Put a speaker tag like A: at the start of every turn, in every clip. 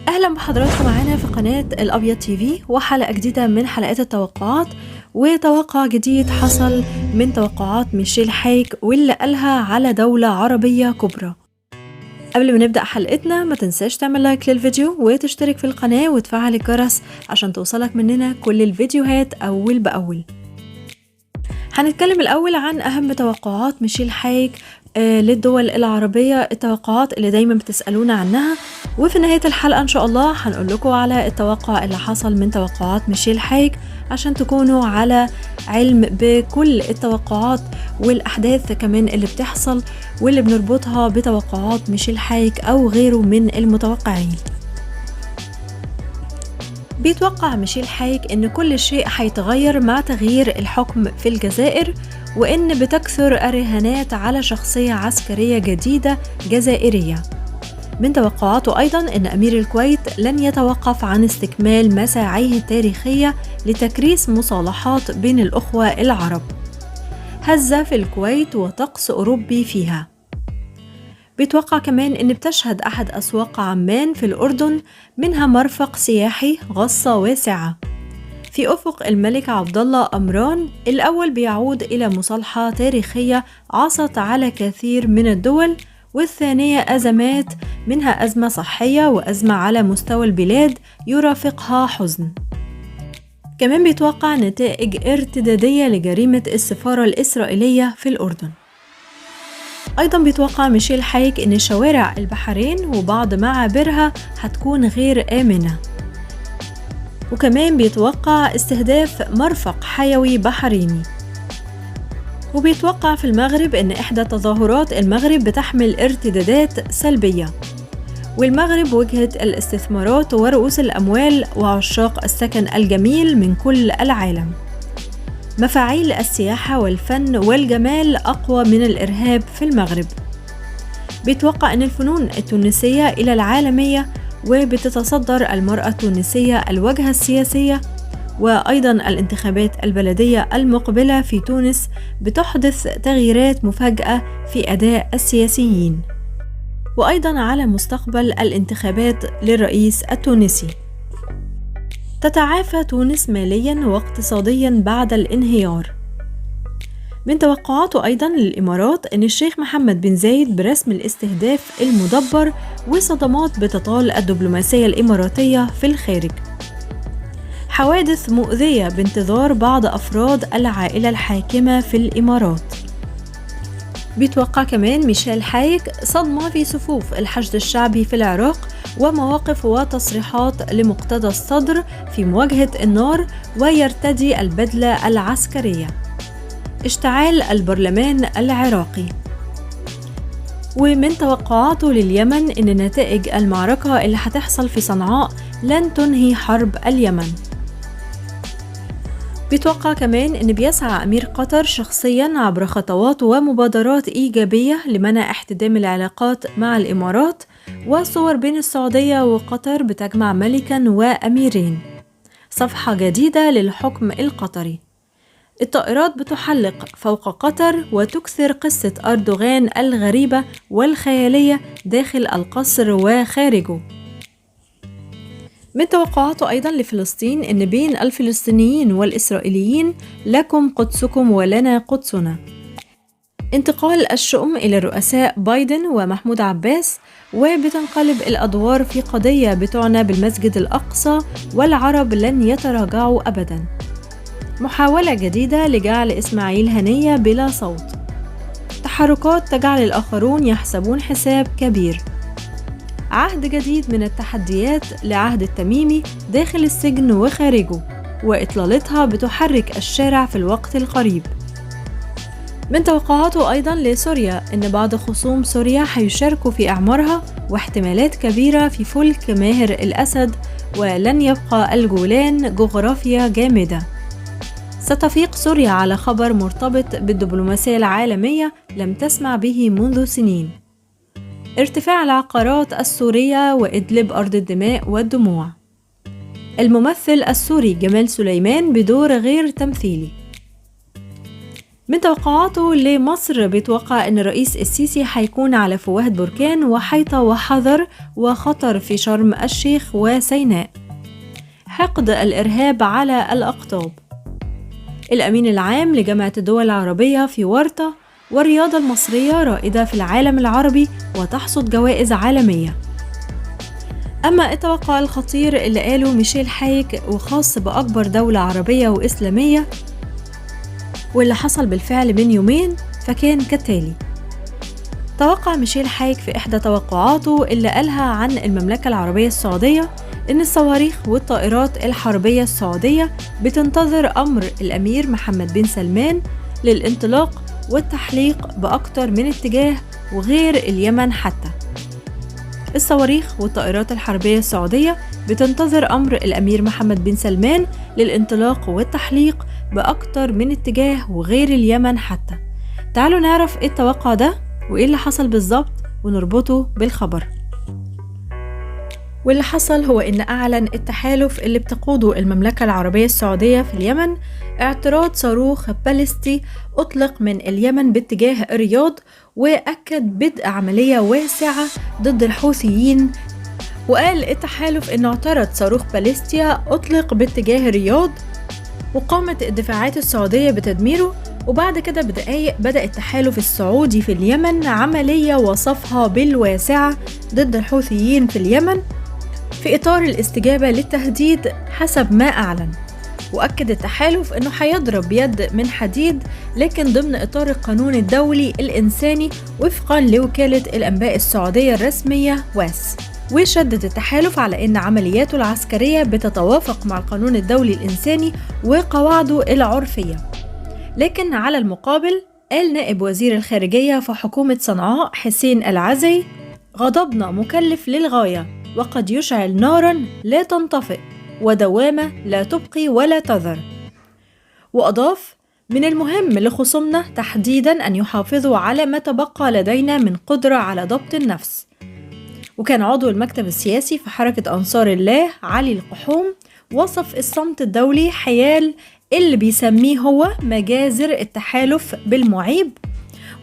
A: أهلا بحضراتكم معانا في قناة الأبيض تي في وحلقة جديدة من حلقات التوقعات. وتوقع جديد حصل من توقعات ميشيل حايك واللي قالها على دولة عربية كبرى. قبل ما نبدأ حلقتنا ما تنساش تعمل لايك للفيديو وتشترك في القناة وتفعل الجرس عشان توصلك مننا كل الفيديوهات أول بأول. هنتكلم الأول عن أهم توقعات ميشيل حايك للدول العربية، التوقعات اللي دايما بتسألونا عنها، وفي نهاية الحلقة إن شاء الله هنقول لكم على التوقع اللي حصل من توقعات ميشيل حايك عشان تكونوا على علم بكل التوقعات والأحداث كمان اللي بتحصل واللي بنربطها بتوقعات ميشيل حايك أو غيره من المتوقعين. بيتوقع ميشيل حايك إن كل شيء هيتغير مع تغيير الحكم في الجزائر، وإن بتكثر الرهانات على شخصية عسكرية جديدة جزائرية. من توقعاته أيضا إن أمير الكويت لن يتوقف عن استكمال مساعيه التاريخية لتكريس مصالحات بين الأخوة العرب. هزة في الكويت وطقس أوروبي فيها. بيتوقع كمان إن بتشهد أحد أسواق عمان في الأردن منها مرفق سياحي غصة واسعة. في أفق الملك عبدالله أمران الأول بيعود إلى مصالحة تاريخية عصت على كثير من الدول، والثانية أزمات منها أزمة صحية وأزمة على مستوى البلاد يرافقها حزن. كمان بيتوقع نتائج ارتدادية لجريمة السفارة الإسرائيلية في الأردن. أيضا بيتوقع ميشيل حايك إن شوارع البحرين وبعض معابرها هتكون غير آمنة. وكمان بيتوقع استهداف مرفق حيوي بحريني. وبيتوقع في المغرب إن إحدى تظاهرات المغرب بتحمل ارتدادات سلبية، والمغرب وجهة الاستثمارات ورؤوس الأموال وعشاق السكن الجميل من كل العالم. مفاعيل السياحة والفن والجمال أقوى من الإرهاب في المغرب. بيتوقع أن الفنون التونسية إلى العالمية، وبتتصدر المرأة التونسية الواجهة السياسية، وأيضا الانتخابات البلدية المقبلة في تونس بتحدث تغييرات مفاجئة في أداء السياسيين، وأيضا على مستقبل الانتخابات للرئيس التونسي. تتعافى تونس ماليا واقتصاديا بعد الانهيار. من توقعاته أيضا للإمارات أن الشيخ محمد بن زايد برسم الاستهداف المدبر وصدمات بتطال الدبلوماسية الإماراتية في الخارج. حوادث مؤذية بانتظار بعض أفراد العائلة الحاكمة في الإمارات. بيتوقع كمان ميشيل حايك صدمة في صفوف الحشد الشعبي في العراق، ومواقف وتصريحات لمقتدى الصدر في مواجهة النار ويرتدي البدلة العسكرية. اشتعال البرلمان العراقي. ومن توقعاته لليمن إن نتائج المعركة اللي هتحصل في صنعاء لن تنهي حرب اليمن. بيتوقع كمان إن بيسعى أمير قطر شخصياً عبر خطوات ومبادرات إيجابية لمنع احتدام العلاقات مع الإمارات، وصور بين السعودية وقطر بتجمع ملكاً وأميرين. صفحة جديدة للحكم القطري. الطائرات بتحلق فوق قطر وتكثر قصة أردوغان الغريبة والخيالية داخل القصر وخارجه. من توقعاته أيضا لفلسطين إن بين الفلسطينيين والإسرائيليين لكم قدسكم ولنا قدسنا. انتقال الشؤم إلى الرؤساء بايدن ومحمود عباس، وبتنقلب الأدوار في قضية بتعنى بالمسجد الأقصى، والعرب لن يتراجعوا أبدا. محاولة جديدة لجعل إسماعيل هنية بلا صوت. تحركات تجعل الآخرون يحسبون حساب كبير. عهد جديد من التحديات لعهد التميمي داخل السجن وخارجه، وإطلالتها بتحرك الشارع في الوقت القريب. من توقعاته أيضا لسوريا إن بعض خصوم سوريا هيشاركوا في إعمارها، واحتمالات كبيرة في فلك ماهر الأسد، ولن يبقى الجولان جغرافيا جامدة. ستفيق سوريا على خبر مرتبط بالدبلوماسية العالمية لم تسمع به منذ سنين. ارتفاع العقارات السورية وإدلب أرض الدماء والدموع. الممثل السوري جمال سليمان بدور غير تمثيلي. من توقعاته لمصر بيتوقع أن الرئيس السيسي هيكون على فوهة بركان وحيطة وحذر وخطر في شرم الشيخ وسيناء. حقد الإرهاب على الأقطاب. الأمين العام لجامعة الدول العربية في ورطة، والرياضة المصرية رائدة في العالم العربي وتحصد جوائز عالمية. أما التوقع الخطير اللي قاله ميشيل حايك وخاص بأكبر دولة عربية وإسلامية واللي حصل بالفعل من يومين فكان كالتالي. توقع ميشيل حايك في إحدى توقعاته اللي قالها عن المملكة العربية السعودية إن الصواريخ والطائرات الحربية السعودية بتنتظر أمر الأمير محمد بن سلمان للانطلاق والتحليق بأكتر من اتجاه وغير اليمن حتى. الصواريخ والطائرات الحربية السعودية بتنتظر أمر الأمير محمد بن سلمان للانطلاق والتحليق بأكتر من اتجاه وغير اليمن حتى. تعالوا نعرف إيه التوقع ده وإيه اللي حصل بالظبط ونربطه بالخبر. واللي حصل هو إن أعلن التحالف اللي بتقوده المملكة العربية السعودية في اليمن اعتراض صاروخ باليستي أطلق من اليمن باتجاه الرياض، وأكد بدء عملية واسعة ضد الحوثيين. وقال التحالف إنه اعترض صاروخ باليستيا أطلق باتجاه الرياض، وقامت الدفاعات السعودية بتدميره. وبعد كده بدقايق بدأ التحالف السعودي في اليمن عملية وصفها بالواسعة ضد الحوثيين في اليمن في إطار الاستجابة للتهديد حسب ما أعلن. وأكد التحالف أنه هيضرب بيد من حديد لكن ضمن إطار القانون الدولي الإنساني وفقا لوكالة الأنباء السعودية الرسمية واس. وشدد التحالف على أن عملياته العسكرية بتتوافق مع القانون الدولي الإنساني وقواعده العرفية. لكن على المقابل قال نائب وزير الخارجية في حكومة صنعاء حسين العزي: غضبنا مكلف للغاية وقد يشعل نارا لا تنطفئ ودوامة لا تبقي ولا تذر. وأضاف: من المهم لخصومنا تحديدا أن يحافظوا على ما تبقى لدينا من قدرة على ضبط النفس. وكان عضو المكتب السياسي في حركة أنصار الله علي القحوم وصف الصمت الدولي حيال اللي بيسميه هو مجازر التحالف بالمعيب،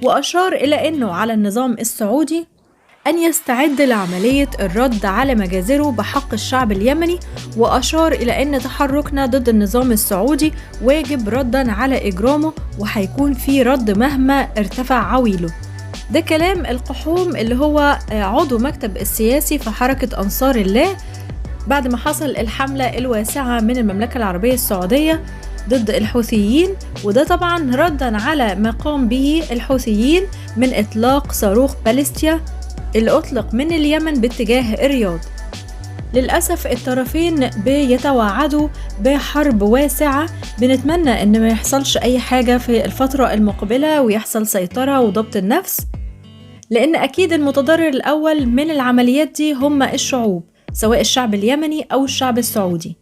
A: وأشار إلى أنه على النظام السعودي أن يستعد لعملية الرد على مجازره بحق الشعب اليمني. وأشار إلى أن تحركنا ضد النظام السعودي واجب ردا على إجرامه وهيكون في رد مهما ارتفع عويله. ده كلام القحوم اللي هو عضو مكتب السياسي في حركة أنصار الله بعد ما حصل الحملة الواسعة من المملكة العربية السعودية ضد الحوثيين. وده طبعا ردا على ما قام به الحوثيين من إطلاق صاروخ باليستيا اللي أطلق من اليمن باتجاه الرياض. للأسف الطرفين بيتوعدوا بحرب واسعة. بنتمنى إن ما يحصلش أي حاجة في الفترة المقبلة ويحصل سيطرة وضبط النفس، لأن أكيد المتضرر الأول من العمليات دي هم الشعوب، سواء الشعب اليمني أو الشعب السعودي.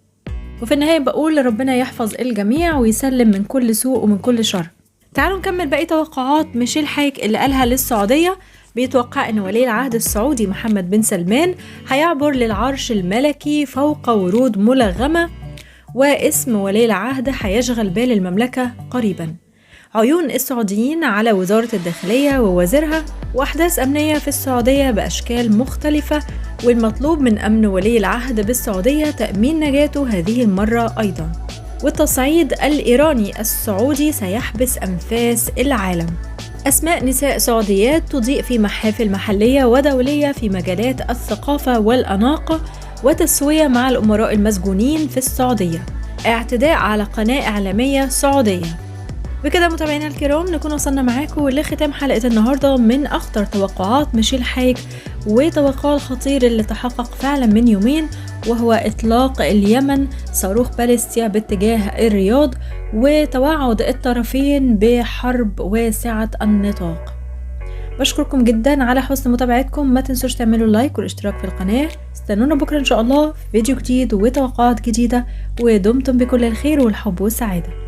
A: وفي النهاية بقول ربنا يحفظ الجميع ويسلم من كل سوء ومن كل شر. تعالوا نكمل باقي توقعات ميشيل حايك اللي قالها للسعودية. بيتوقع أن ولي العهد السعودي محمد بن سلمان هيعبر للعرش الملكي فوق ورود ملغمة، واسم ولي العهد هيشغل بال المملكة قريبا. عيون السعوديين على وزارة الداخلية ووزيرها وأحداث أمنية في السعودية بأشكال مختلفة، والمطلوب من أمن ولي العهد بالسعودية تأمين نجاته هذه المرة أيضا. والتصعيد الإيراني السعودي سيحبس أنفاس العالم. أسماء نساء سعوديات تضيء في محافل محلية ودولية في مجالات الثقافة والأناقة وتسوية مع الأمراء المسجونين في السعودية. اعتداء على قناة إعلامية سعودية. بكده متابعينا الكرام نكون وصلنا معاكم لختام حلقة النهاردة من أخطر توقعات ميشيل حايك وتوقع الخطير اللي تحقق فعلا من يومين، وهو إطلاق اليمن صاروخ باليستيا باتجاه الرياض وتوعد الطرفين بحرب واسعة النطاق. بشكركم جدا على حسن متابعتكم. ما تنسوش تعملوا لايك والاشتراك في القناة. استنونا بكرة إن شاء الله في فيديو جديد وتوقعات جديدة، ودمتم بكل الخير والحب والسعادة.